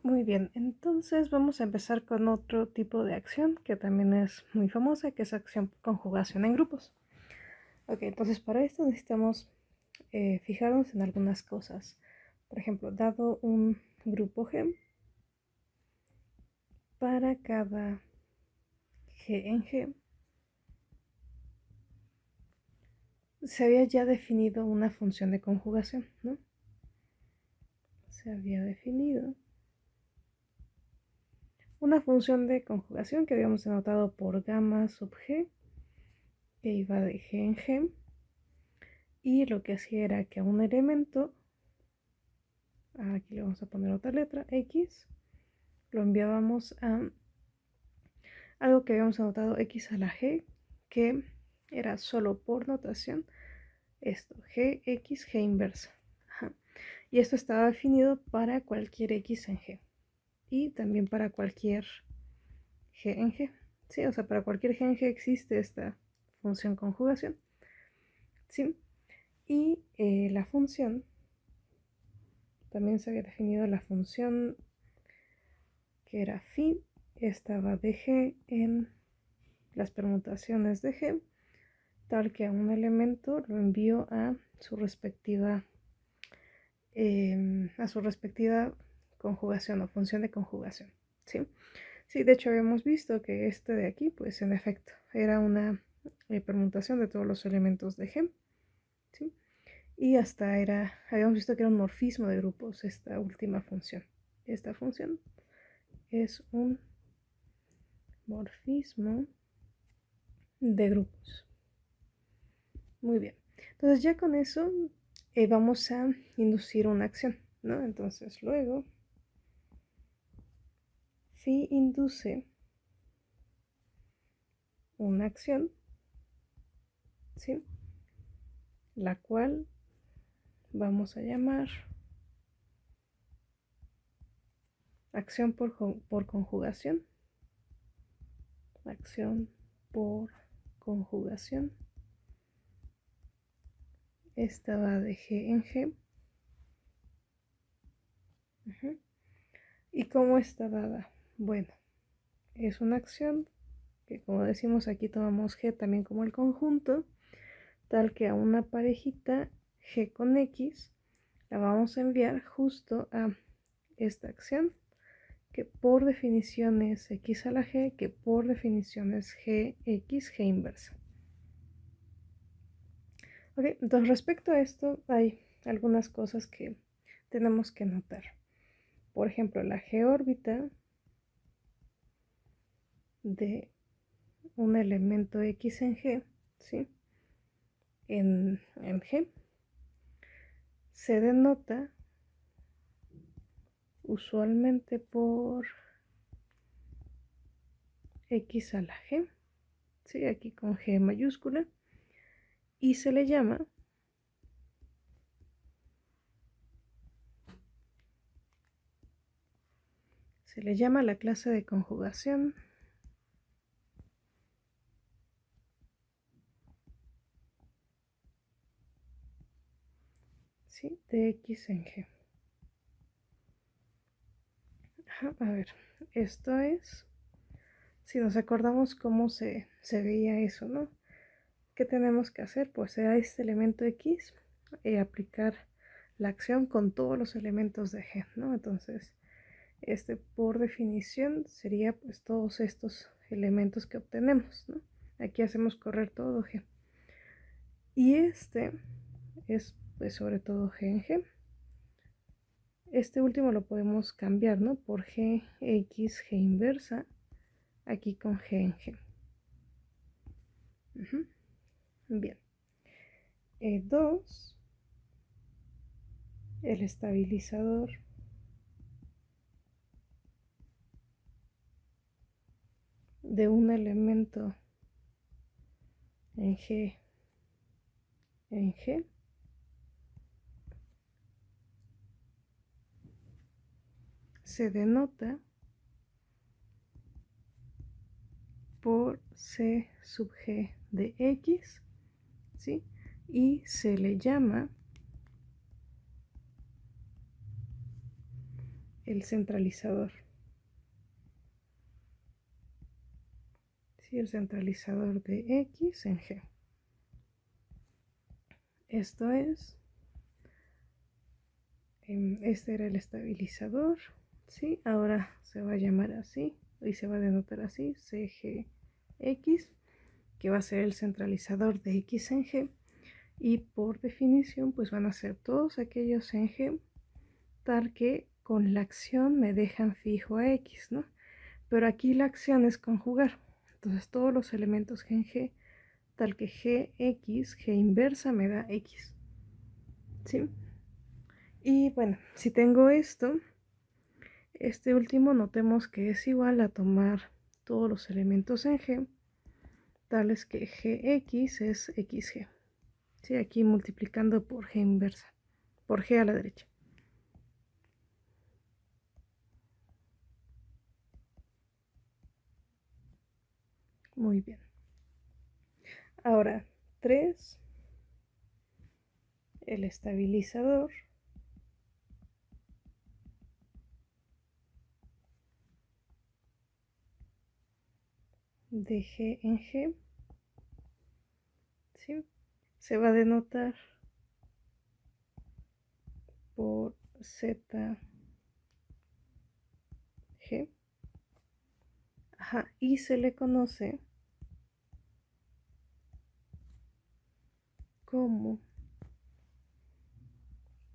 Muy bien, entonces vamos a empezar con otro tipo de acción que también es muy famosa, que es acción conjugación en grupos. Ok, entonces para esto necesitamos fijarnos en algunas cosas. Por ejemplo, dado un grupo G, para cada G en G, se había ya definido una función de conjugación, ¿no? Se había definido una función de conjugación que habíamos denotado por gamma sub G, que iba de G en G, y lo que hacía era que a un elemento, aquí le vamos a poner otra letra, X, lo enviábamos a algo que habíamos anotado X a la G, que era solo por notación esto, Gx, G inversa. Ajá. Y esto estaba definido para cualquier X en G y también para cualquier G en G. Sí, o sea, para cualquier G en G existe esta función conjugación. ¿Sí? Y la función, también se había definido la función que era phi, estaba de G en las permutaciones de G, tal que a un elemento lo envío a su respectiva conjugación o función de conjugación. ¿Sí? Sí, de hecho habíamos visto que este de aquí, pues en efecto, era una permutación de todos los elementos de G. ¿Sí? Y habíamos visto que era un morfismo de grupos esta última función. Esta función es un morfismo de grupos. Muy bien. Entonces ya con eso vamos a inducir una acción, ¿no? Entonces luego phi induce una acción, ¿sí? La cual vamos a llamar acción por conjugación. Acción por conjugación. Esta va de G en G. ¿Y cómo está dada? Bueno, es una acción que, como decimos aquí, tomamos G también como el conjunto, tal que a una parejita G con X la vamos a enviar justo a esta acción, que por definición es X a la G, que por definición es Gx, G inversa. Ok, entonces respecto a esto hay algunas cosas que tenemos que notar. Por ejemplo, la G órbita de un elemento X en G, ¿sí? En G se denota usualmente por X a la G, ¿sí? Aquí con G mayúscula, y se le llama la clase de conjugación ¿sí? De X en G. Ajá, a ver, esto es, si nos acordamos cómo se veía eso, ¿no? ¿Qué tenemos que hacer? Pues a este elemento X aplicar la acción con todos los elementos de G, ¿no? Entonces, este por definición sería pues todos estos elementos que obtenemos, ¿no? Aquí hacemos correr todo G. Y este es pues sobre todo G en G. Este último lo podemos cambiar, ¿no? Por Gx, G inversa, aquí con G en G. Bien. 2, el estabilizador de un elemento en G se denota por C sub G de X, ¿sí? Y se le llama el centralizador. Sí, el centralizador de X en G. Esto es, este era el estabilizador, ¿sí? Ahora se va a llamar así y se va a denotar así, CGX, que va a ser el centralizador de X en G. Y por definición, pues van a ser todos aquellos en G, tal que con la acción me dejan fijo a X, ¿no? Pero aquí la acción es conjugar. Entonces todos los elementos G en G, tal que Gx, G inversa me da X. ¿Sí? Y bueno, si tengo esto, este último notemos que es igual a tomar todos los elementos en G, tales que Gx es XG. ¿Sí? Aquí multiplicando por G inversa, por G a la derecha. Muy bien. Ahora, 3, el estabilizador de G en G, ¿sí? Se va a denotar por ZG. Ajá, y se le conoce como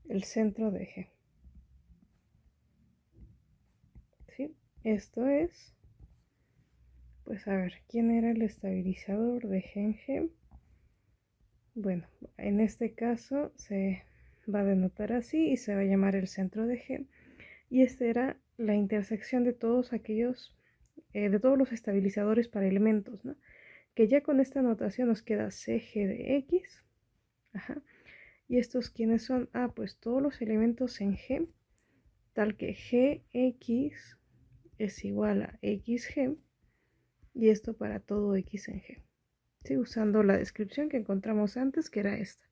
el centro de G. ¿Sí? Esto es, pues a ver, ¿quién era el estabilizador de G en G? Bueno, en este caso se va a denotar así y se va a llamar el centro de G. Y esta era la intersección de todos aquellos, de todos los estabilizadores para elementos, ¿no? Que ya con esta notación nos queda CG de X. Ajá. ¿Y estos quiénes son? Ah, pues todos los elementos en G, tal que Gx es igual a XG, y esto para todo X en G. ¿Sí? Usando la descripción que encontramos antes, que era esta.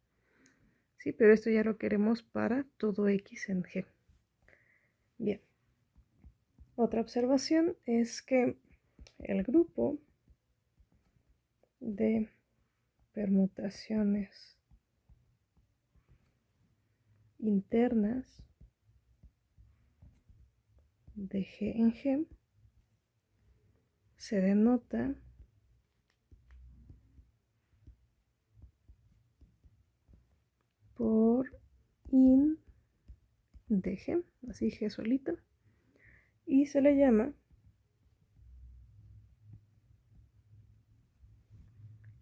¿Sí? Pero esto ya lo queremos para todo X en G. Bien. Otra observación es que el grupo de permutaciones internas de G en G se denota por in de G, así G solito, y se le llama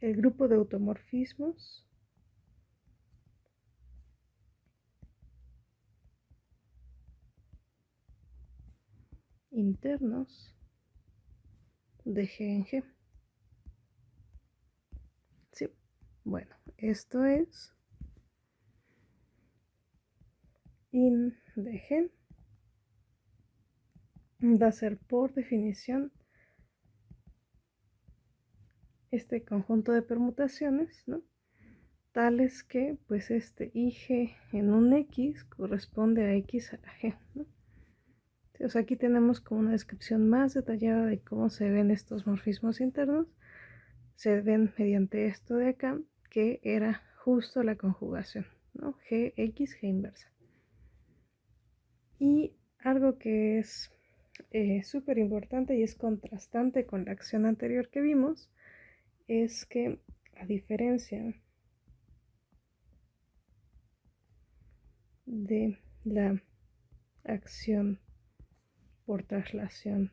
el grupo de automorfismos internos de G en G. Sí, bueno, esto es in de G, va a ser por definición este conjunto de permutaciones, ¿no? Tales que pues este IG en un X corresponde a X a la G, ¿no? O sea, aquí tenemos como una descripción más detallada de cómo se ven estos morfismos internos. Se ven mediante esto de acá, que era justo la conjugación, ¿no? Gx, G inversa. Y algo que es súper importante y es contrastante con la acción anterior que vimos, es que a diferencia de la acción por traslación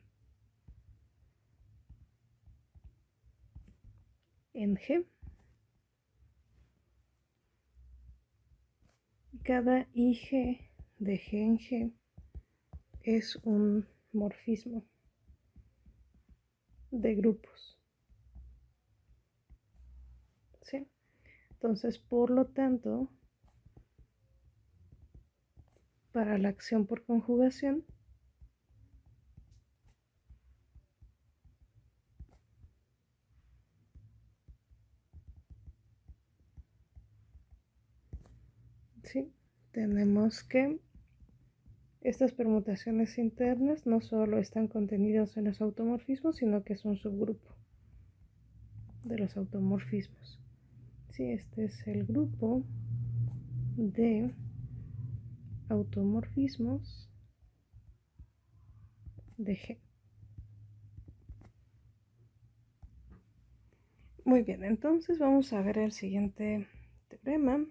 en G, cada IG de G en G es un morfismo de grupos, ¿sí? Entonces, por lo tanto, para la acción por conjugación, ¿sí? Tenemos que Estas permutaciones internas no solo están contenidas en los automorfismos, sino que es un subgrupo de los automorfismos. Sí, este es el grupo de automorfismos de G. Muy bien, entonces vamos a ver el siguiente teorema.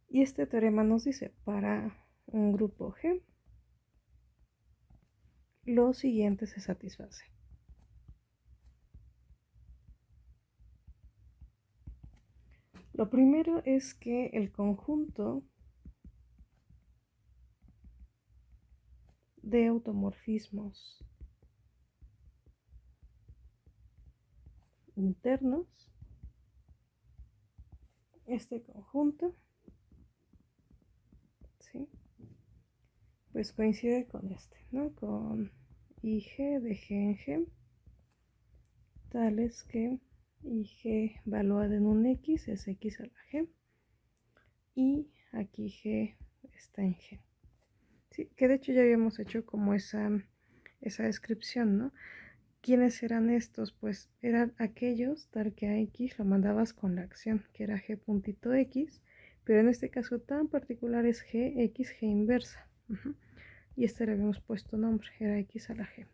Y este teorema nos dice, para un grupo G, lo siguiente se satisface. Lo primero es que el conjunto de automorfismos internos, este conjunto, ¿sí?, pues coincide con este, ¿no? Con IG de G en G, tales que IG evaluada en un X es X a la G, y aquí G está en G. Sí, que de hecho ya habíamos hecho como esa descripción, ¿no? ¿Quiénes eran estos? Pues eran aquellos tal que a X lo mandabas con la acción, que era G puntito X, pero en este caso tan particular es G, X, G inversa. Y este le habíamos puesto nombre, era X a la G.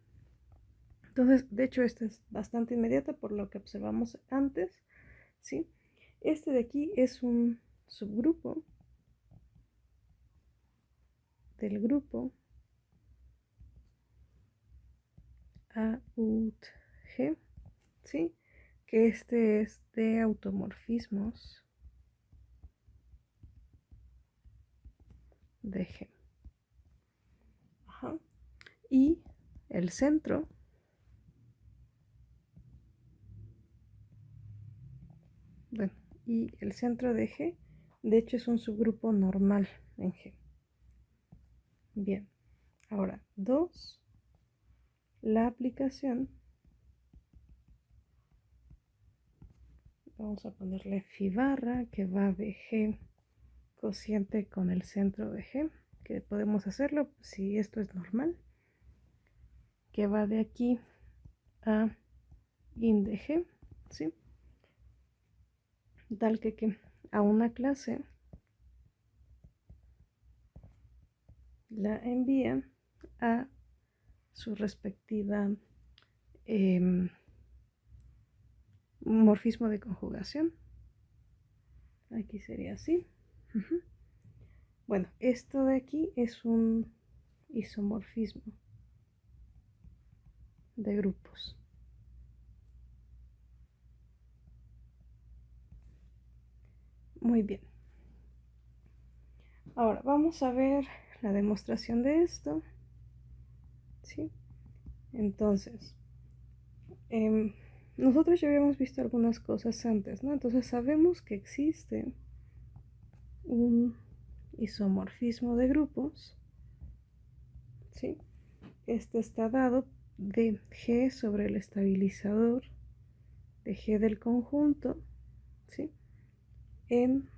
Entonces, de hecho, esta es bastante inmediata por lo que observamos antes, ¿sí? Este de aquí es un subgrupo del grupo AUT-G, ¿sí? Que este es de automorfismos de G. Ajá. Y el centro y el centro de G, de hecho, es un subgrupo normal en G. Bien, ahora 2, la aplicación, vamos a ponerle phi barra, que va de G cociente con el centro de G, que podemos hacerlo si esto es normal, que va de aquí a in de G, ¿sí? Tal que a una clase la envía a su respectiva morfismo de conjugación. Aquí sería así. Bueno, esto de aquí es un isomorfismo de grupos. Muy bien. Ahora vamos a ver la demostración de esto. ¿Sí? Entonces, nosotros ya habíamos visto algunas cosas antes, ¿no? Entonces sabemos que existe un isomorfismo de grupos, ¿sí? Este está dado de G sobre el estabilizador de G del conjunto, ¿sí?, en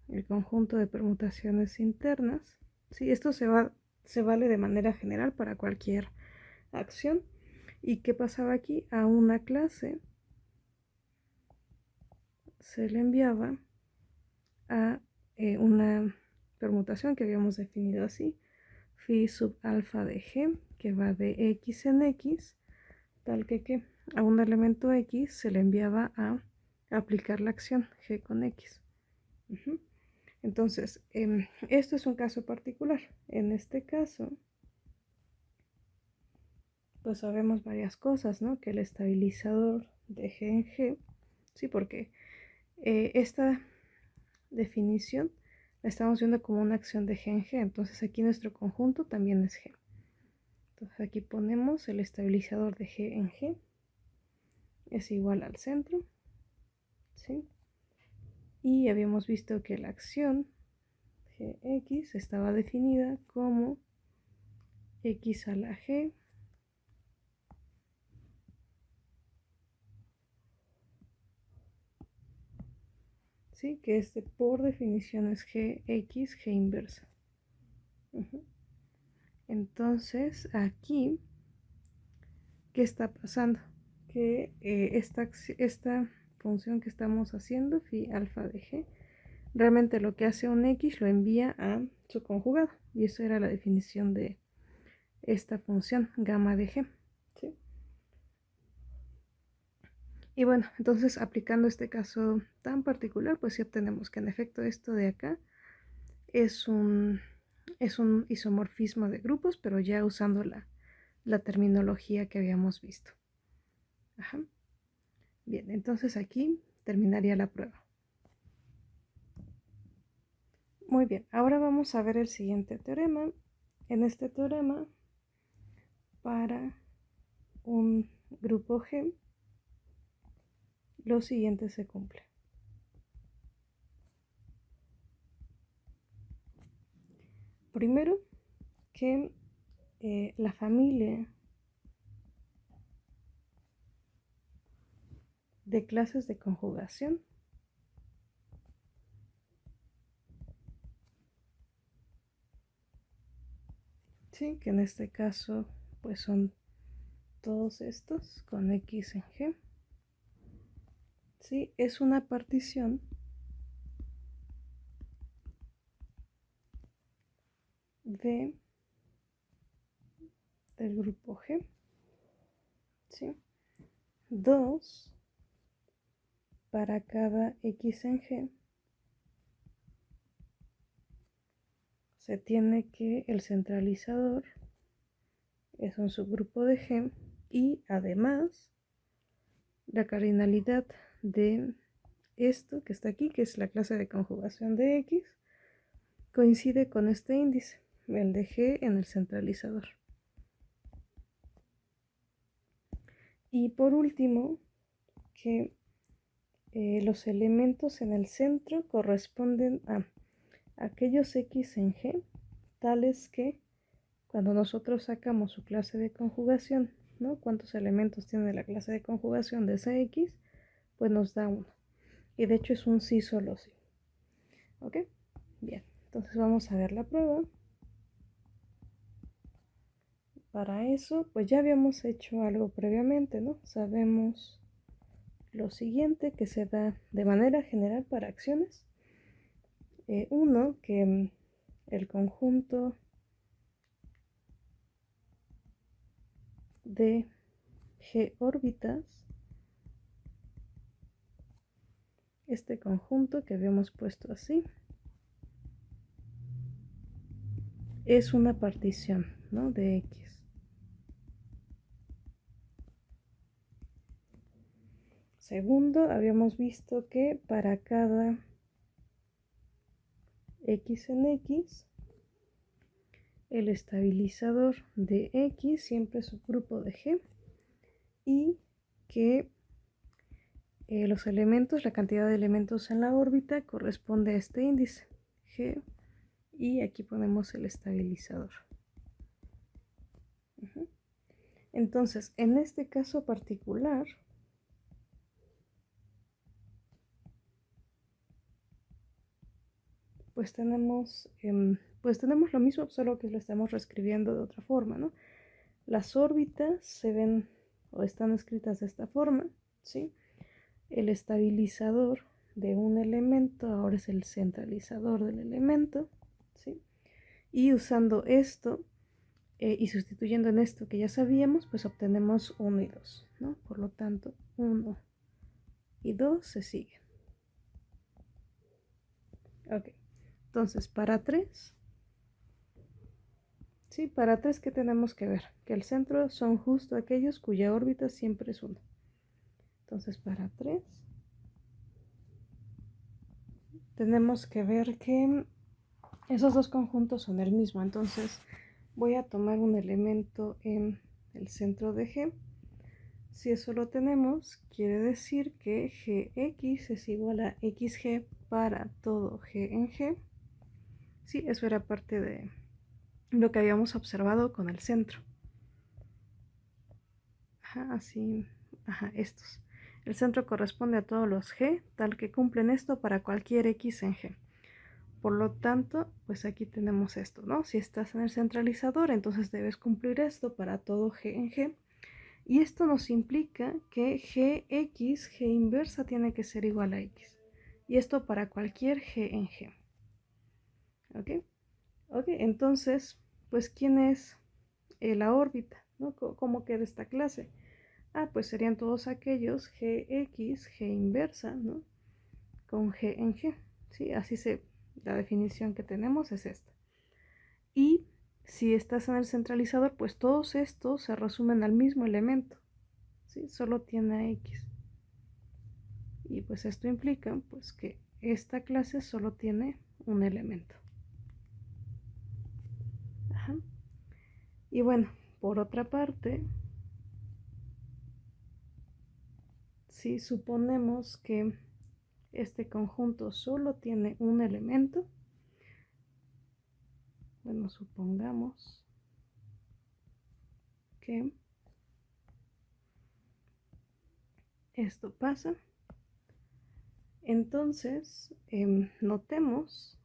el conjunto de permutaciones internas. ¿Sí? Esto se vale de manera general para cualquier acción. ¿Y qué pasaba aquí? A una clase se le enviaba a una permutación que habíamos definido así, phi sub alfa de G, que va de X en X, tal que a un elemento X se le enviaba a aplicar la acción G con X. Entonces, esto es un caso particular. En este caso, pues sabemos varias cosas, ¿no? Que el estabilizador de G en G, sí, porque esta definición la estamos viendo como una acción de G en G, entonces aquí nuestro conjunto también es G. Entonces aquí ponemos el estabilizador de G en G es igual al centro, ¿sí? Y habíamos visto que la acción Gx estaba definida como X a la G ¿sí? Que este por definición es Gx, G inversa. Entonces, aquí, ¿qué está pasando? Que esta función que estamos haciendo, phi alfa de G, realmente lo que hace un X lo envía a su conjugado. Y eso era la definición de esta función, gamma de G. ¿Sí? Y bueno, entonces aplicando este caso tan particular, pues sí obtenemos que en efecto esto de acá es un isomorfismo de grupos, pero ya usando la terminología que habíamos visto. Ajá. Bien, entonces aquí terminaría la prueba. Muy bien, ahora vamos a ver el siguiente teorema. En este teorema, para un grupo G, lo siguiente se cumple. Primero, que la familia de clases de conjugación ¿sí? Que en este caso pues son todos estos con X en G. ¿Sí? Es una partición del grupo G. ¿Sí? 2 para cada X en G. Se tiene que el centralizador es un subgrupo de G y además la cardinalidad de esto que está aquí, que es la clase de conjugación de X, coincide con este índice, el de G en el centralizador. Y por último, que los elementos en el centro corresponden a aquellos X en G, tales que cuando nosotros sacamos su clase de conjugación, ¿no? ¿Cuántos elementos tiene la clase de conjugación de ese X? Pues nos da 1. Y de hecho es un sí solo sí. ¿Ok? Bien, entonces vamos a ver la prueba. Para eso, pues ya habíamos hecho algo previamente, ¿no? Sabemos lo siguiente que se da de manera general para acciones. Uno, que el conjunto de G órbitas, este conjunto que habíamos puesto así, es una partición, ¿no? De X. Segundo, habíamos visto que para cada X en X, el estabilizador de X siempre es un grupo de G y que los elementos, la cantidad de elementos en la órbita corresponde a este índice G y aquí ponemos el estabilizador. Entonces, en este caso particular, pues tenemos lo mismo, solo que lo estamos reescribiendo de otra forma, ¿no? Las órbitas se ven o están escritas de esta forma, ¿sí? El estabilizador de un elemento ahora es el centralizador del elemento, ¿sí? Y usando esto y sustituyendo en esto que ya sabíamos, pues obtenemos 1 y 2, ¿no? Por lo tanto, 1 y 2 se siguen. Ok, entonces para 3, ¿sí? Para 3, ¿qué tenemos que ver? Que el centro son justo aquellos cuya órbita siempre es 1. Entonces para 3 tenemos que ver que esos dos conjuntos son el mismo. Entonces voy a tomar un elemento en el centro de G. Si eso lo tenemos, quiere decir que Gx es igual a xg para todo G en G. Sí, eso era parte de lo que habíamos observado con el centro. Ajá, así, ajá, estos. El centro corresponde a todos los G, tal que cumplen esto para cualquier X en G. Por lo tanto, pues aquí tenemos esto, ¿no? Si estás en el centralizador, entonces debes cumplir esto para todo G en G. Y esto nos implica que Gx, G inversa, tiene que ser igual a X. Y esto para cualquier G en G. ¿Ok? Ok, entonces, pues, ¿quién es la órbita? ¿No? ¿Cómo queda esta clase? Pues serían todos aquellos Gx, G inversa, ¿no? Con G en G. ¿Sí? La definición que tenemos es esta. Y si estás en el centralizador, pues todos estos se resumen al mismo elemento. ¿Sí? Solo tiene a X. Y pues esto implica pues que esta clase solo tiene un elemento. Ajá. Y bueno, por otra parte, si suponemos que este conjunto solo tiene un elemento, bueno, supongamos que esto pasa, entonces notemos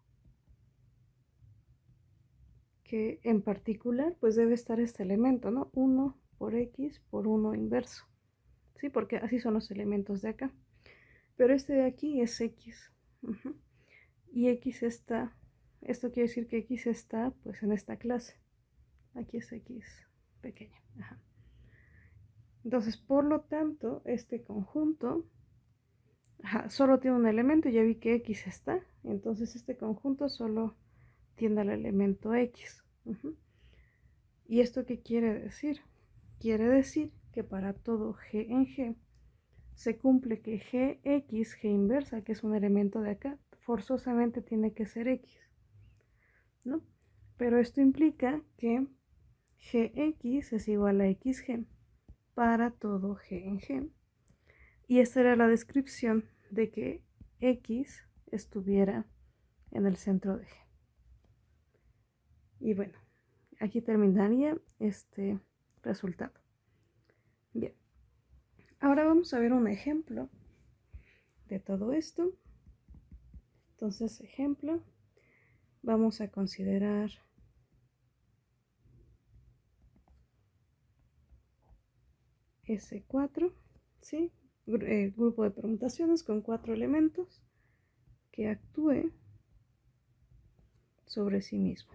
que en particular pues debe estar este elemento, ¿no? 1 por X por 1 inverso, ¿sí? Porque así son los elementos de acá. Pero este de aquí es X. Y X está, esto quiere decir que X está pues en esta clase. Aquí es X pequeña. Ajá. Entonces, por lo tanto, este conjunto solo tiene un elemento. Ya vi que X está. Entonces, este conjunto solo tiene el elemento X. ¿Y esto qué quiere decir? Quiere decir que para todo G en G se cumple que Gx, G inversa, que es un elemento de acá, forzosamente tiene que ser X, ¿no? Pero esto implica que Gx es igual a Xg para todo G en G. Y esta era la descripción de que X estuviera en el centro de G. Y bueno, aquí terminaría este resultado. Bien, ahora vamos a ver un ejemplo de todo esto. Entonces, ejemplo, vamos a considerar S4, ¿sí? Grupo de permutaciones con 4 elementos que actúe sobre sí mismo.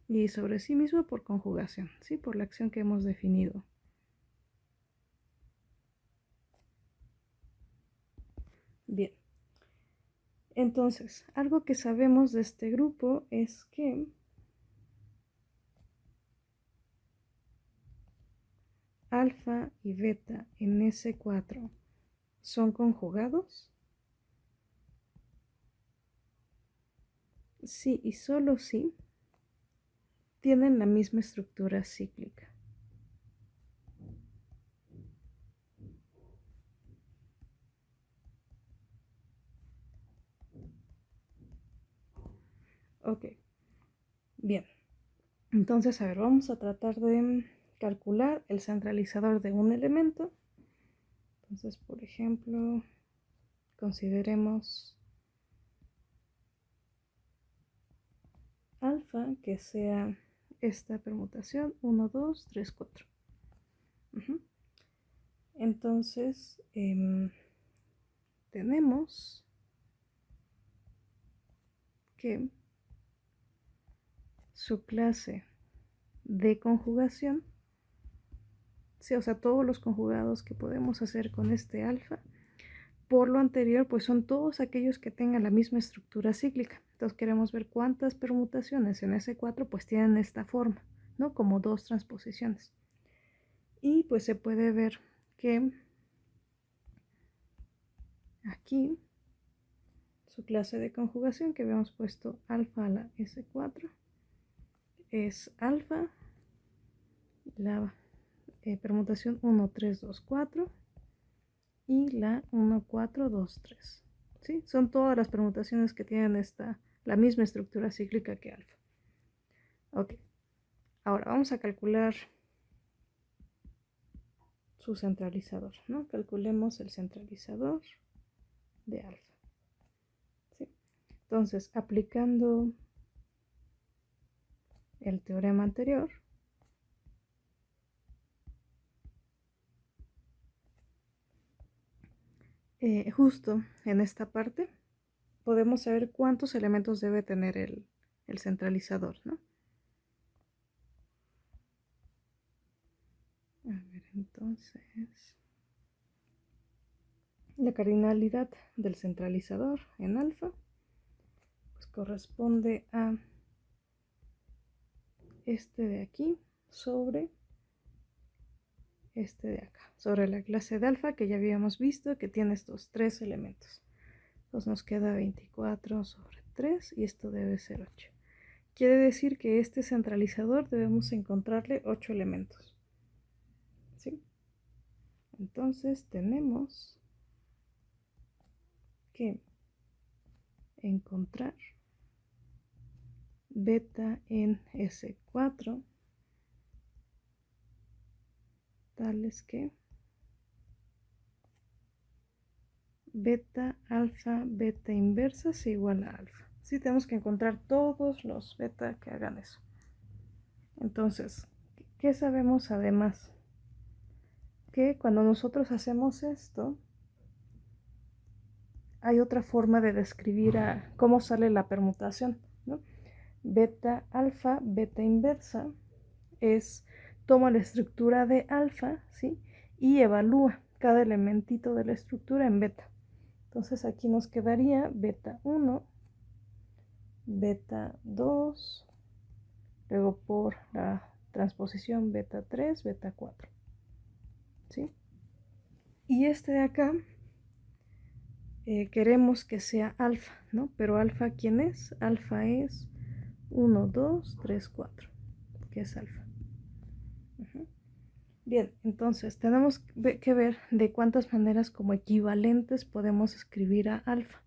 Y sobre sí mismo por conjugación, ¿sí? Por la acción que hemos definido. Bien. Entonces, algo que sabemos de este grupo es que alfa y beta en S4 son conjugados. Sí y solo sí tienen la misma estructura cíclica. Ok, bien. Entonces, a ver, vamos a tratar de calcular el centralizador de un elemento. Entonces, por ejemplo, consideremos alfa que sea esta permutación 1, 2, 3, 4. Entonces, tenemos que su clase de conjugación, sí, o sea, todos los conjugados que podemos hacer con este alfa, por lo anterior, pues son todos aquellos que tengan la misma estructura cíclica. Entonces queremos ver cuántas permutaciones en S4 pues tienen esta forma, ¿no? Como dos transposiciones. Y pues se puede ver que aquí su clase de conjugación que habíamos puesto alfa a la S4 es alfa, la permutación 1, 3, 2, 4 y la 1, 4, 2, 3. ¿Sí? Son todas las permutaciones que tienen la misma estructura cíclica que alfa. Ok, ahora vamos a calcular su centralizador, ¿no? Calculemos el centralizador de alfa. ¿Sí? Entonces, aplicando el teorema anterior, justo en esta parte podemos saber cuántos elementos debe tener el centralizador, ¿no? A ver, entonces, la cardinalidad del centralizador en alfa pues corresponde a este de aquí sobre este de acá, sobre la clase de alfa que ya habíamos visto que tiene estos tres elementos. Entonces nos queda 24 sobre 3 y esto debe ser 8. Quiere decir que este centralizador debemos encontrarle 8 elementos. ¿Sí? Entonces tenemos que encontrar beta en S4 tales que beta, alfa, beta inversa es igual a alfa. Sí, tenemos que encontrar todos los beta que hagan eso. Entonces, ¿qué sabemos además? Que cuando nosotros hacemos esto, hay otra forma de describir cómo sale la permutación, ¿no? Beta, alfa, beta inversa es toma la estructura de alfa, ¿sí? Y evalúa cada elementito de la estructura en beta. Entonces aquí nos quedaría beta 1, beta 2, luego por la transposición beta 3, beta 4. ¿Sí? Y este de acá queremos que sea alfa, ¿no? Pero alfa, ¿quién es? Alfa es 1, 2, 3, 4, que es alfa. Bien, entonces tenemos que ver de cuántas maneras como equivalentes podemos escribir a alfa.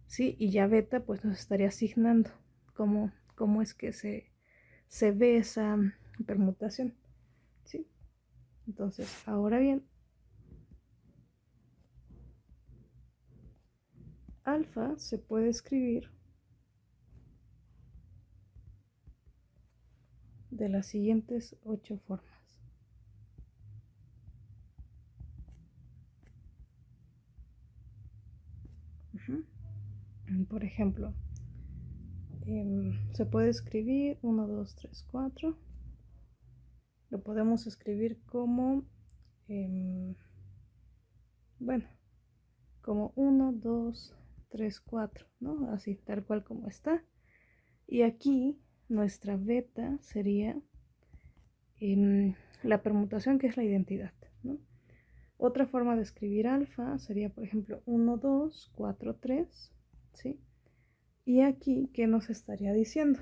¿Sí? Y ya beta pues nos estaría asignando cómo es que se ve esa permutación. ¿Sí? Entonces, ahora bien, alfa se puede escribir de las siguientes 8 formas. Por ejemplo, se puede escribir 1, 2, 3, 4. Lo podemos escribir como, bueno, como 1, 2, 3, 4, ¿no? Así, tal cual como está. Y aquí nuestra beta sería la permutación, que es la identidad, ¿no? Otra forma de escribir alfa sería, por ejemplo, 1, 2, 4, 3, ¿sí? Y aquí, ¿qué nos estaría diciendo?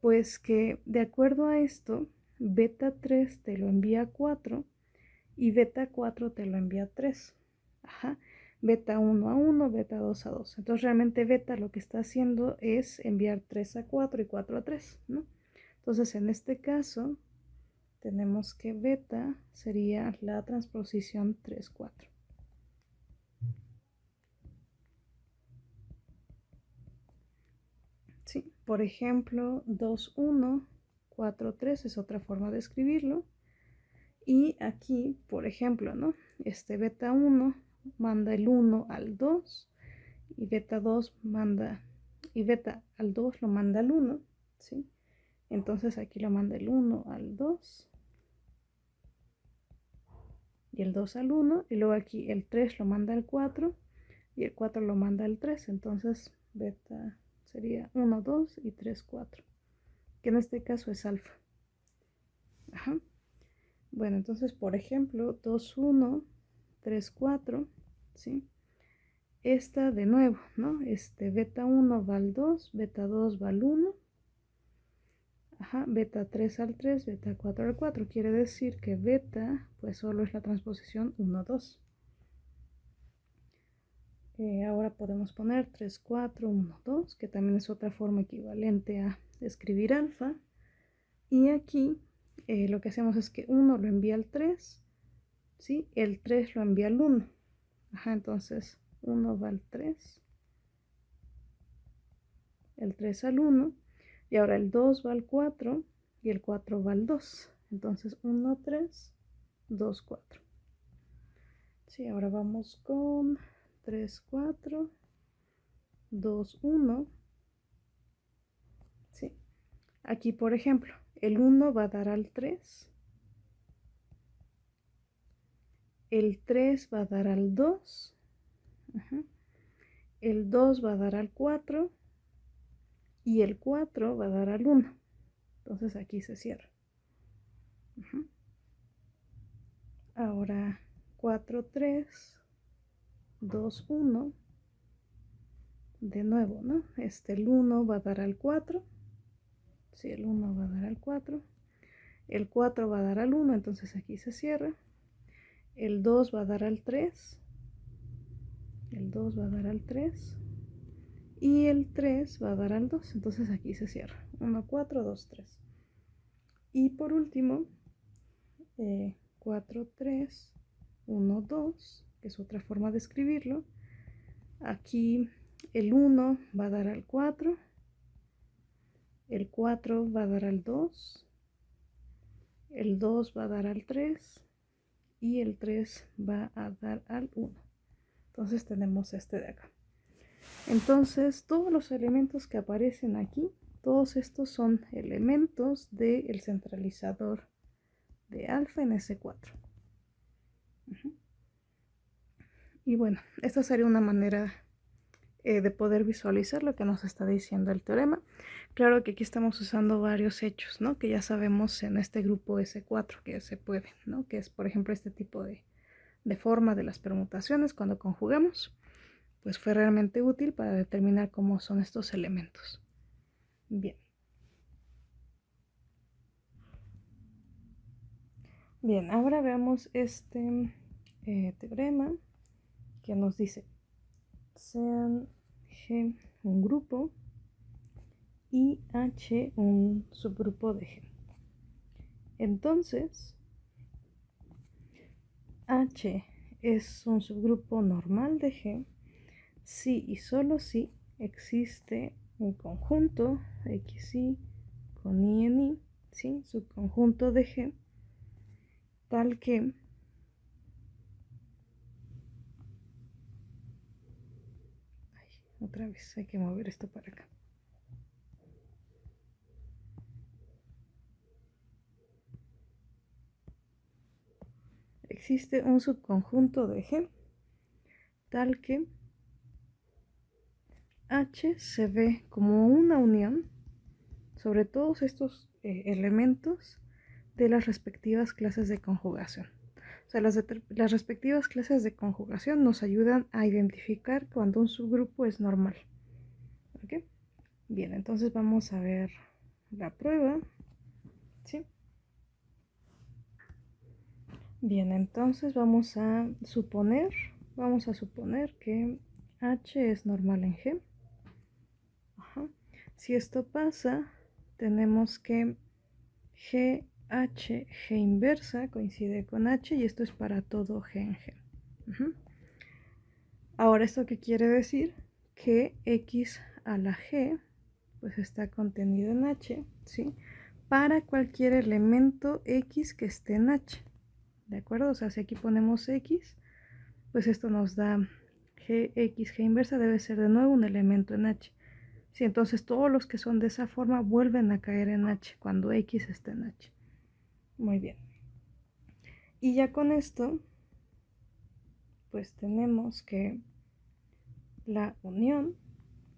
Pues que de acuerdo a esto, beta 3 te lo envía 4 y beta 4 te lo envía 3. Ajá. Beta 1 a 1, beta 2 a 2. Entonces realmente beta lo que está haciendo es enviar 3 a 4 y 4 a 3, ¿no? Entonces en este caso tenemos que beta sería la transposición 3, 4. Sí, por ejemplo, 2, 1, 4, 3 es otra forma de escribirlo. Y aquí, por ejemplo, ¿no? Este beta 1 manda el 1 al 2 y beta 2 manda, y beta al 2 lo manda al 1, ¿sí? Entonces aquí lo manda el 1 al 2 y el 2 al 1, y luego aquí el 3 lo manda al 4 y el 4 lo manda al 3, entonces beta sería 1, 2 y 3, 4, que en este caso es alfa. Ajá. Bueno, entonces por ejemplo 2, 1, 3, 4, ¿sí? Esta de nuevo, ¿no? Beta 1 va al 2, beta 2 va al 1, ajá, beta 3 al 3, beta 4 al 4. Quiere decir que beta, pues solo es la transposición 1, 2. Ahora podemos poner 3, 4, 1, 2, que también es otra forma equivalente a escribir alfa. Y aquí lo que hacemos es que 1 lo envía al 3 ¿sí? El 3 lo envía al 1. Ajá, entonces 1 va al 3. El 3 al 1. Y ahora el 2 va al 4 y el 4 va al 2. Entonces 1, 3, 2, 4. Sí, ahora vamos con 3, 4, 2, 1. Sí. Aquí, por ejemplo, el 1 va a dar al 3. El 3 va a dar al 2. Ajá. El 2 va a dar al 4. Y el 4 va a dar al 1. Entonces aquí se cierra. Ajá. Ahora 4, 3, 2, 1. De nuevo, ¿no? El 1 va a dar al 4. Sí, el 1 va a dar al 4. El 4 va a dar al 1, entonces aquí se cierra. El 2 va a dar al 3. El 2 va a dar al 3. Y el 3 va a dar al 2, entonces aquí se cierra. 1, 4, 2, 3. Y por último, 4, 3, 1, 2, que es otra forma de escribirlo. Aquí el 1 va a dar al 4. El 4 va a dar al 2. El 2 va a dar al 3. Y el 3 va a dar al 1. Entonces tenemos este de acá. Entonces todos los elementos que aparecen aquí, todos estos son elementos del centralizador de alfa en S4. Y bueno, esta sería una manera de poder visualizar lo que nos está diciendo el teorema. Claro que aquí estamos usando varios hechos, ¿no? Que ya sabemos en este grupo S4 que se puede, ¿no? Que es, por ejemplo, este tipo de forma de las permutaciones cuando conjugamos, pues fue realmente útil para determinar cómo son estos elementos. Bien. Bien, ahora veamos este teorema que nos dice, sean G un grupo y H un subgrupo de G. Entonces, H es un subgrupo normal de G si y solo si existe un conjunto XY con I en I, ¿sí? Subconjunto de G, tal que otra vez hay que mover esto para acá. Existe un subconjunto de G tal que H se ve como una unión sobre todos estos elementos de las respectivas clases de conjugación. O sea, las respectivas clases de conjugación nos ayudan a identificar cuando un subgrupo es normal. ¿Ok? Bien, entonces vamos a ver la prueba. ¿Sí? Bien, entonces vamos a suponer que H es normal en G. Ajá. Si esto pasa, tenemos que G inversa coincide con H y esto es para todo G en G. Ahora, ¿esto qué quiere decir? Que X a la G pues está contenido en H, ¿sí? Para cualquier elemento X que esté en H, ¿de acuerdo? O sea, si aquí ponemos X, pues esto nos da G inversa debe ser de nuevo un elemento en H. Sí, entonces todos los que son de esa forma vuelven a caer en H cuando X está en H. Muy bien. Y ya con esto, pues tenemos que la unión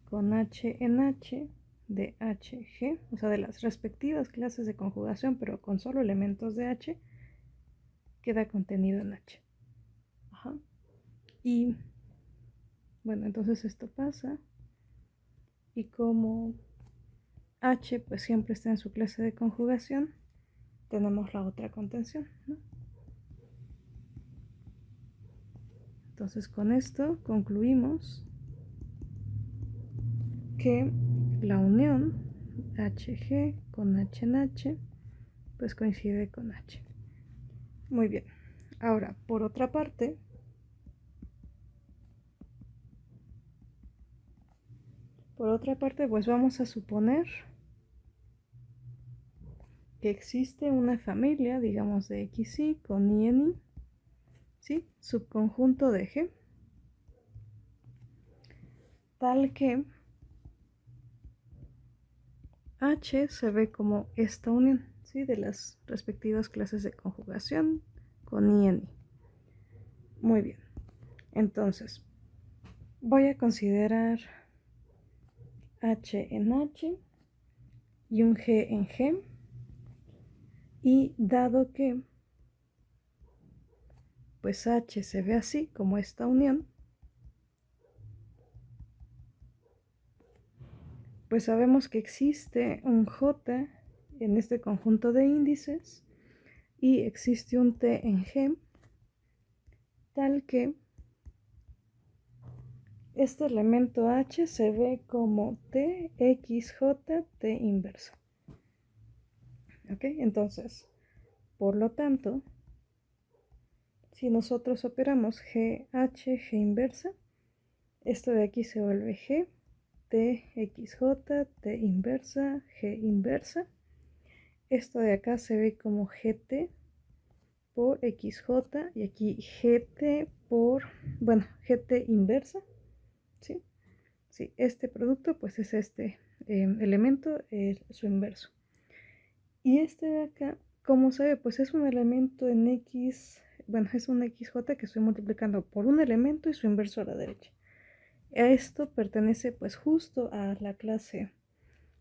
con H en H de HG, o sea, de las respectivas clases de conjugación, pero con solo elementos de H, queda contenido en H. Ajá. Y bueno, entonces esto pasa. Y como H pues siempre está en su clase de conjugación, tenemos la otra contención, ¿no? Entonces con esto concluimos que la unión HG con H en H pues coincide con H. Muy bien. Ahora, por otra parte, pues vamos a suponer que existe una familia, digamos, de XY con I en I, ¿sí? Subconjunto de G, tal que H se ve como esta unión, ¿sí? De las respectivas clases de conjugación con I en I. Muy bien. Entonces, voy a considerar H en H y un G en G. Y dado que pues H se ve así como esta unión, pues sabemos que existe un J en este conjunto de índices y existe un T en G, tal que este elemento H se ve como TXJ T inversa. ¿Ok? Entonces, por lo tanto, si nosotros operamos GH, G inversa, esto de aquí se vuelve G, TXJ, T inversa, G inversa. Esto de acá se ve como GT por XJ y aquí GT por, bueno, GT inversa, ¿sí? Sí, este producto pues es este elemento, su inverso. Y este de acá, ¿cómo se ve? Pues es un elemento en X, bueno, es un XJ que estoy multiplicando por un elemento y su inverso a la derecha. Esto pertenece pues justo a la clase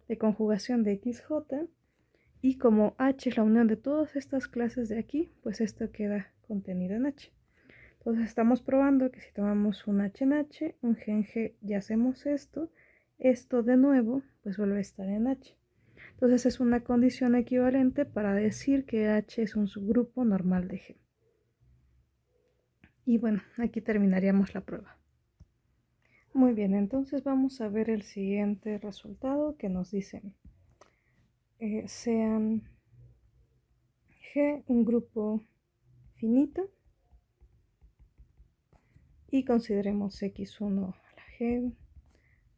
de conjugación de XJ y como H es la unión de todas estas clases de aquí, pues esto queda contenido en H. Entonces estamos probando que si tomamos un H en H, un G en G y hacemos esto de nuevo pues vuelve a estar en H. Entonces es una condición equivalente para decir que H es un subgrupo normal de G. Y bueno, aquí terminaríamos la prueba. Muy bien, entonces vamos a ver el siguiente resultado que nos dicen. Sean G un grupo finito y consideremos x1 a la G,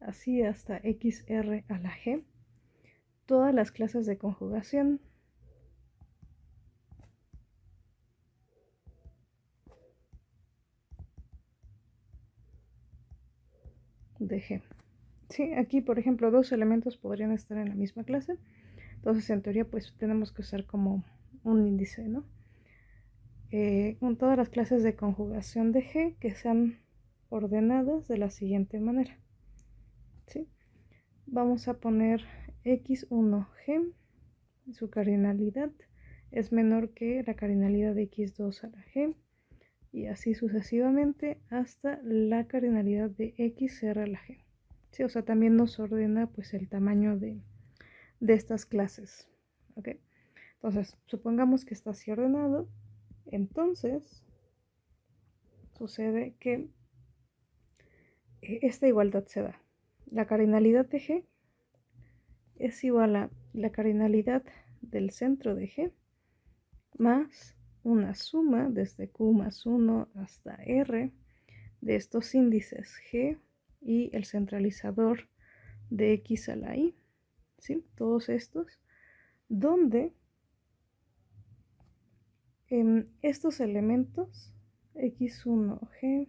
así hasta xr a la G, todas las clases de conjugación de G. Sí, aquí por ejemplo dos elementos podrían estar en la misma clase, entonces en teoría pues tenemos que usar como un índice, ¿no? Con todas las clases de conjugación de G que sean ordenadas de la siguiente manera, ¿sí? Vamos a poner x1g, su cardinalidad es menor que la cardinalidad de x2 a la g y así sucesivamente hasta la cardinalidad de xr a la g. Sí, o sea, también nos ordena pues el tamaño de estas clases. ¿Ok? Entonces, supongamos que está así ordenado. Entonces, sucede que esta igualdad se da. La cardinalidad de G es igual a la cardinalidad del centro de G más una suma desde Q más 1 hasta R de estos índices G y el centralizador de X a la Y, ¿sí? Todos estos, donde estos elementos x1g,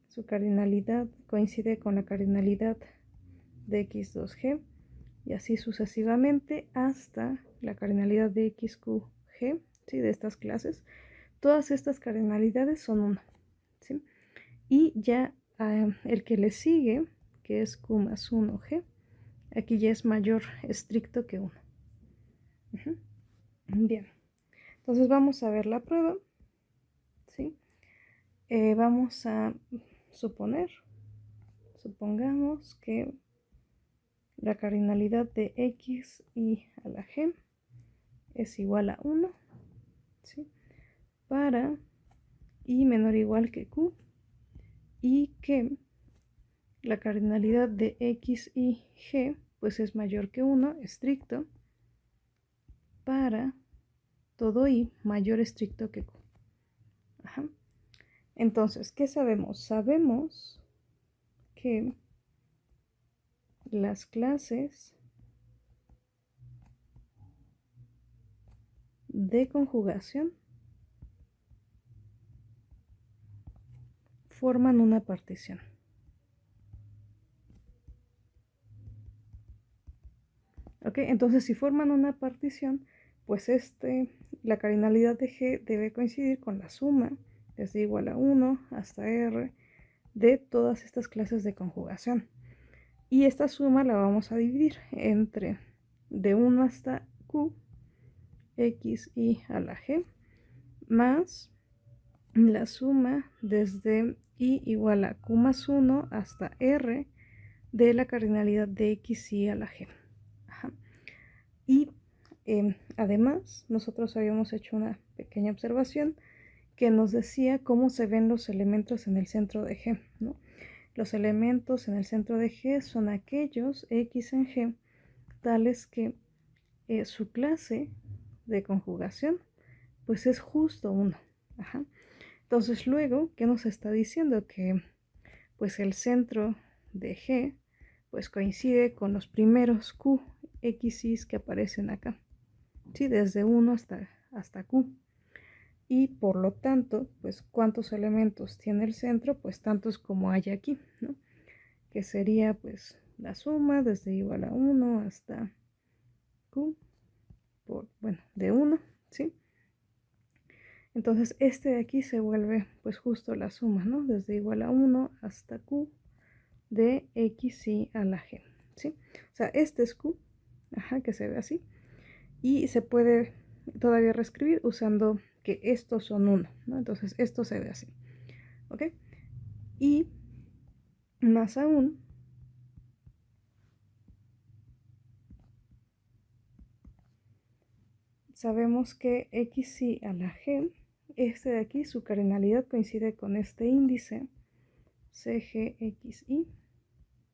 su cardinalidad coincide con la cardinalidad de x2g y así sucesivamente hasta la cardinalidad de xqg, ¿sí? De estas clases. Todas estas cardinalidades son 1, ¿sí? Y ya el que le sigue, que es q más 1g, aquí ya es mayor estricto que 1. Bien, entonces vamos a ver la prueba, ¿sí? Vamos a supongamos que la cardinalidad de x y a la g es igual a 1, ¿sí? Para y menor o igual que q y que la cardinalidad de x y g pues es mayor que 1 estricto para todo y mayor estricto que q. Ajá. Entonces, ¿qué sabemos? Sabemos que las clases de conjugación forman una partición. ¿Ok? Entonces, si forman una partición, pues la cardinalidad de G debe coincidir con la suma desde igual a 1 hasta R de todas estas clases de conjugación. Y esta suma la vamos a dividir entre de 1 hasta Q, X, Y a la G, más la suma desde I igual a Q más 1 hasta R de la cardinalidad de X, Y a la G. Ajá. Y además, nosotros habíamos hecho una pequeña observación que nos decía cómo se ven los elementos en el centro de G, ¿no? Los elementos en el centro de G son aquellos X en G tales que su clase de conjugación pues es justo 1. Ajá. Entonces luego, ¿qué nos está diciendo? Que pues el centro de G pues coincide con los primeros Q, X, Y que aparecen acá. ¿Sí? Desde 1 hasta Q. Y por lo tanto, pues cuántos elementos tiene el centro, pues tantos como hay aquí, ¿no? Que sería pues la suma desde igual a 1 hasta Q, bueno, de 1, ¿sí? Entonces este de aquí se vuelve pues justo la suma, ¿no? Desde igual a 1 hasta Q de X, Y a la G, ¿sí? O sea, este es Q, ajá, que se ve así. Y se puede todavía reescribir usando que estos son 1, ¿no? Entonces esto se ve así, ¿ok? Y más aún, sabemos que X, Y a la G, este de aquí, su cardinalidad coincide con este índice CGXY,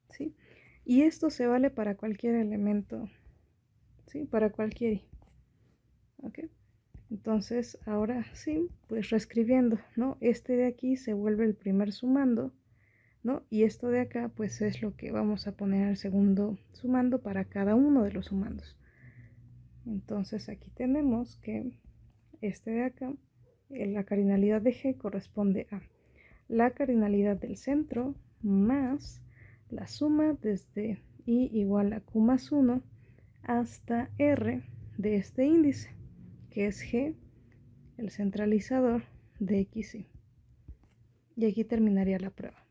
¿sí? Y esto se vale para cualquier elemento, ¿sí? Para cualquier Y, ¿ok? Entonces, ahora sí, pues reescribiendo, ¿no? Este de aquí se vuelve el primer sumando, ¿no? Y esto de acá, pues es lo que vamos a poner al segundo sumando para cada uno de los sumandos. Entonces, aquí tenemos que este de acá, la cardinalidad de G corresponde a la cardinalidad del centro más la suma desde I igual a Q más 1 hasta R de este índice, que es G, el centralizador de XY. Y aquí terminaría la prueba.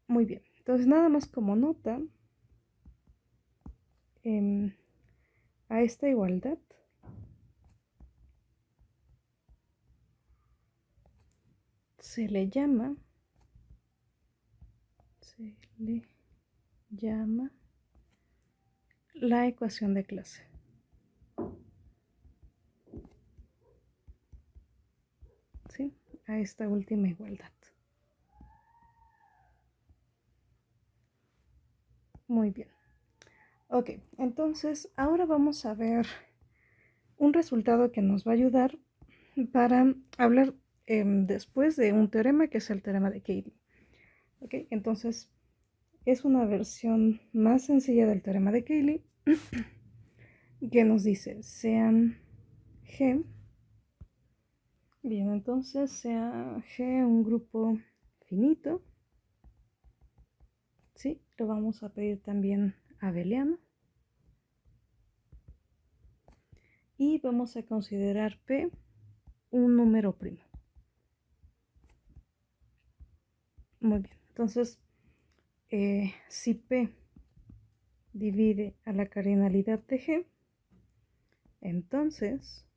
Muy bien, entonces nada más como nota, a esta igualdad se le llama la ecuación de clase. ¿Sí? A esta última igualdad. Muy bien. Ok, entonces ahora vamos a ver un resultado que nos va a ayudar para hablar después de un teorema que es el teorema de Cayley. Ok, entonces es una versión más sencilla del teorema de Cayley que nos dice sean G. Bien, entonces sea G un grupo finito. ¿Sí? Lo vamos a pedir también abeliano. Y vamos a considerar P un número primo. Muy bien, entonces si P divide a la cardinalidad de G, entonces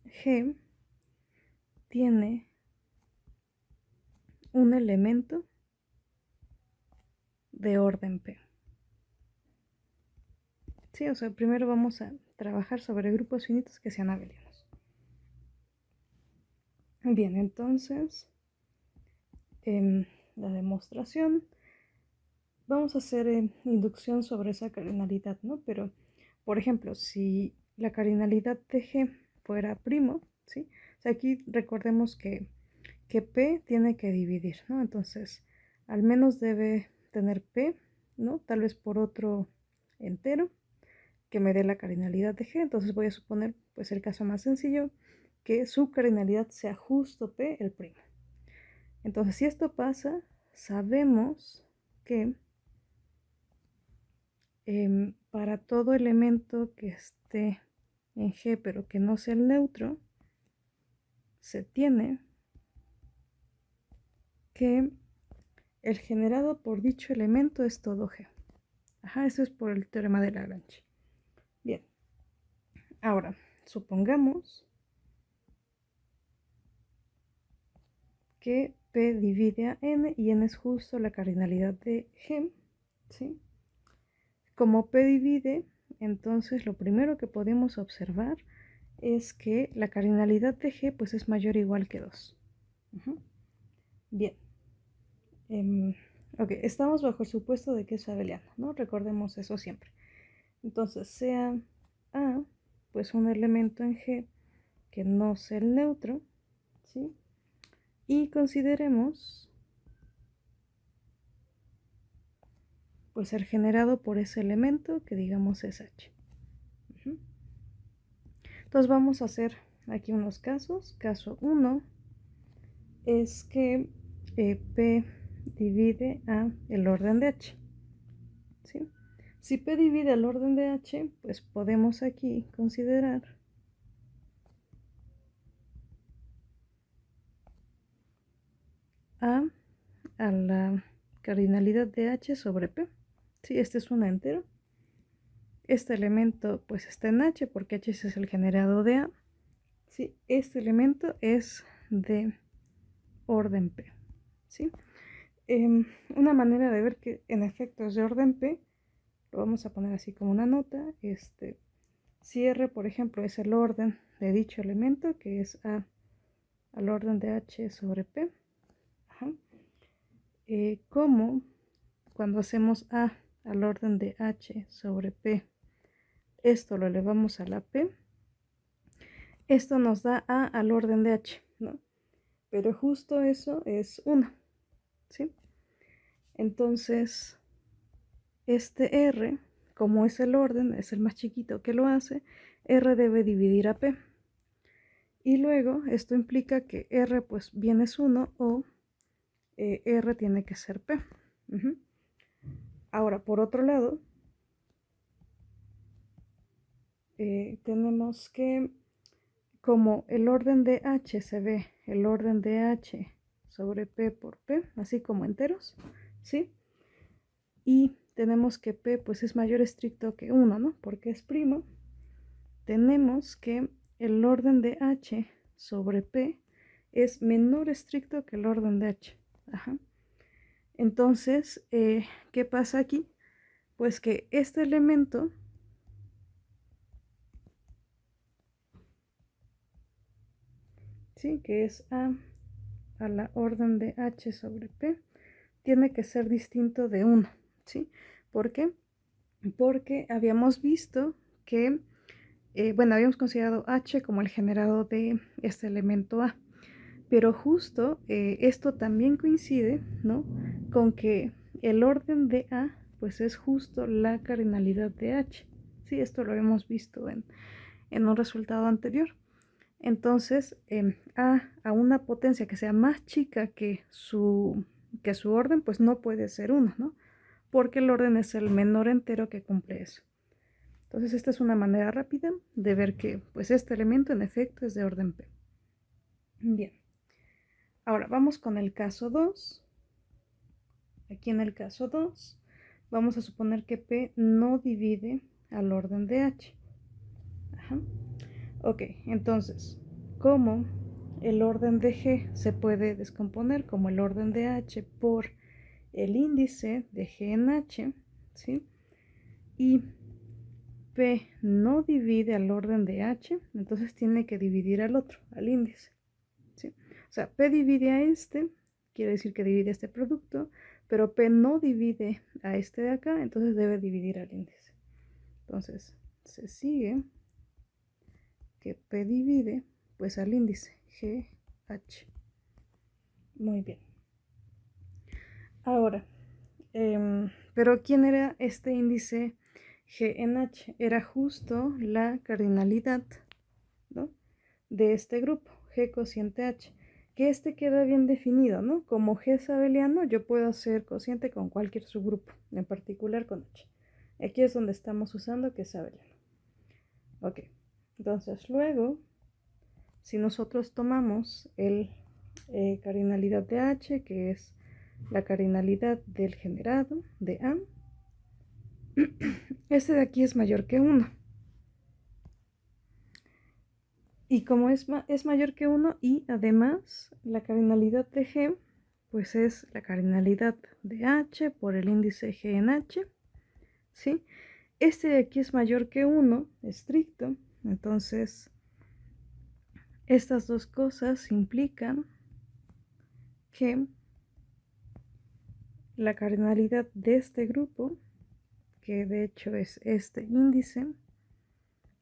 G tiene un elemento de orden P. Sí, o sea, primero vamos a trabajar sobre grupos finitos que sean abelianos. Bien, entonces la demostración, vamos a hacer inducción sobre esa cardinalidad, ¿no? Pero, por ejemplo, si la cardinalidad de G fuera primo, ¿sí? sea, aquí recordemos que P tiene que dividir, ¿no? Entonces, al menos debe tener P, ¿no? Tal vez por otro entero que me dé la cardinalidad de G. Entonces voy a suponer, pues el caso más sencillo, que su cardinalidad sea justo P el primo. Entonces, si esto pasa, sabemos que para todo elemento que esté en G pero que no sea el neutro, se tiene que el generado por dicho elemento es todo G. Ajá, eso es por el teorema de Lagrange. Bien, ahora supongamos que P divide a N y N es justo la cardinalidad de G, ¿sí? Como P divide, entonces lo primero que podemos observar es que la cardinalidad de G pues es mayor o igual que 2. Bien. Ok, estamos bajo el supuesto de que es abeliano, ¿no? Recordemos eso siempre. Entonces, sea A, pues un elemento en G que no sea el neutro, ¿sí? Y consideremos, pues el generado por ese elemento que digamos es H. Entonces vamos a hacer aquí unos casos. Caso 1 es que P divide a el orden de H, ¿sí? Si P divide el orden de H, pues podemos aquí considerar a la cardinalidad de H sobre P. Sí, este es un entero. Este elemento pues está en H porque H es el generado de A. Sí, este elemento es de orden P. ¿Sí? Una manera de ver que en efecto es de orden P, lo vamos a poner así como una nota. Si R, por ejemplo, es el orden de dicho elemento, que es A al orden de H sobre P, como cuando hacemos A al orden de H sobre P, esto lo elevamos a la P, esto nos da A al orden de H, ¿no? Pero justo eso es 1, ¿sí? Entonces, este R, como es el orden, es el más chiquito que lo hace, R debe dividir a P. Y luego, esto implica que R pues bien es 1 o R tiene que ser P. Ahora, por otro lado, tenemos que, como el orden de H se ve, el orden de H sobre P por P, así como enteros, ¿sí? Y tenemos que P pues es mayor estricto que 1, ¿no? Porque es primo. Tenemos que el orden de H sobre P es menor estricto que el orden de H. Ajá. Entonces, ¿qué pasa aquí? Pues que este elemento ¿sí? Que es A la orden de H sobre P, tiene que ser distinto de 1, ¿sí? ¿Por qué? Porque habíamos visto que, bueno, habíamos considerado H como el generado de este elemento A, pero justo esto también coincide, ¿no? Con que el orden de A, pues es justo la cardinalidad de H, ¿sí? Esto lo habíamos visto en un resultado anterior. Entonces, a una potencia que sea más chica que su orden, pues no puede ser 1, ¿no? Porque el orden es el menor entero que cumple eso. Entonces, esta es una manera rápida de ver que pues este elemento en efecto es de orden P. Bien. Ahora, vamos con el caso 2. Aquí en el caso 2, vamos a suponer que P no divide al orden de H. Ajá. Ok, entonces, ¿cómo el orden de G se puede descomponer como el orden de H por el índice de G en H, ¿sí? Y P no divide al orden de H, entonces tiene que dividir al otro, al índice, ¿sí? O sea, P divide a este, quiere decir que divide este producto, pero P no divide a este de acá, entonces debe dividir al índice. Entonces, se sigue que P divide pues al índice GH. Muy bien. Ahora, pero ¿quién era este índice G en H? Era justo la cardinalidad, ¿no?, de este grupo, G cociente H, que este queda bien definido, ¿no? Como G es abeliano, yo puedo hacer cociente con cualquier subgrupo, en particular con H. Aquí es donde estamos usando que es abeliano. Ok, entonces luego, si nosotros tomamos el cardinalidad de H, que es la cardinalidad del generado de A, este de aquí es mayor que 1. Y como es mayor que 1 y además la cardinalidad de G, pues es la cardinalidad de H por el índice G en H, ¿sí? Este de aquí es mayor que 1, estricto, entonces estas dos cosas implican que la cardinalidad de este grupo, que de hecho es este índice,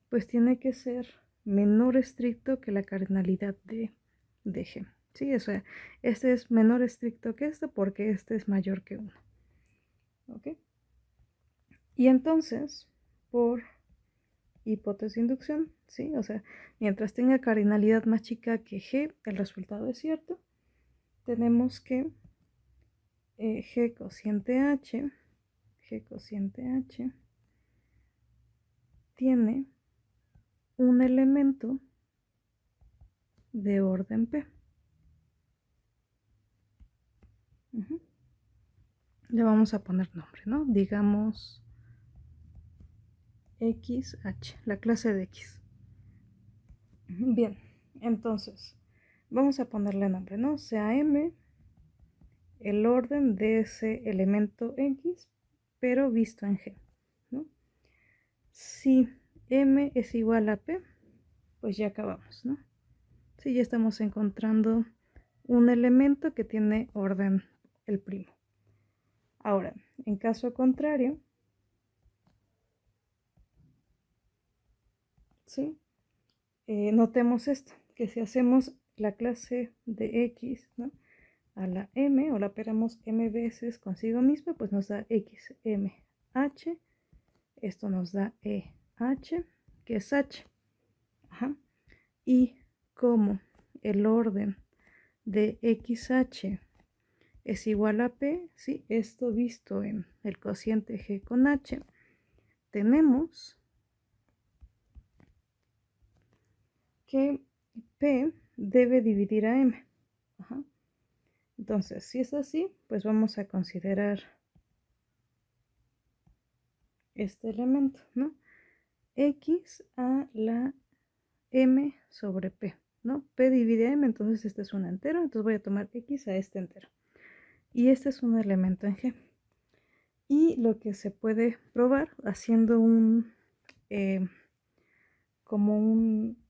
pues tiene que ser menor estricto que la cardinalidad de G. Sí, o sea, este es menor estricto que este porque este es mayor que 1. ¿Ok? Y entonces, por hipótesis de inducción, ¿sí? O sea, mientras tenga cardinalidad más chica que G, el resultado es cierto. Tenemos que G cociente H tiene un elemento de orden P. Le vamos a poner nombre, ¿no? Digamos XH, la clase de X. Bien, entonces vamos a ponerle nombre, ¿no? Sea M el orden de ese elemento X, pero visto en G, ¿no? Si M es igual a P, pues ya acabamos, ¿no? Si ya estamos encontrando un elemento que tiene orden el primo. Ahora, en caso contrario, ¿sí? Notemos esto, que si hacemos la clase de X, ¿no?, a la M o la operamos M veces consigo misma, pues nos da XMH, esto nos da EH, que es H. Ajá. Y como el orden de XH es igual a P, ¿sí?, esto visto en el cociente G con H, tenemos que P debe dividir a M. Ajá. Entonces, si es así, pues vamos a considerar este elemento, ¿no? X a la M sobre P, ¿no? P divide M, entonces este es un entero, entonces voy a tomar X a este entero. Y este es un elemento en G. Y lo que se puede probar haciendo como un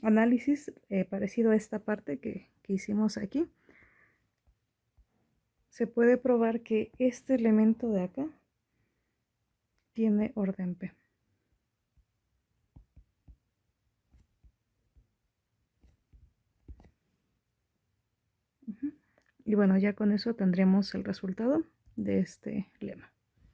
análisis parecido a esta parte que hicimos aquí, se puede probar que este elemento de acá tiene orden P. Y bueno, ya con eso tendremos el resultado de este lema.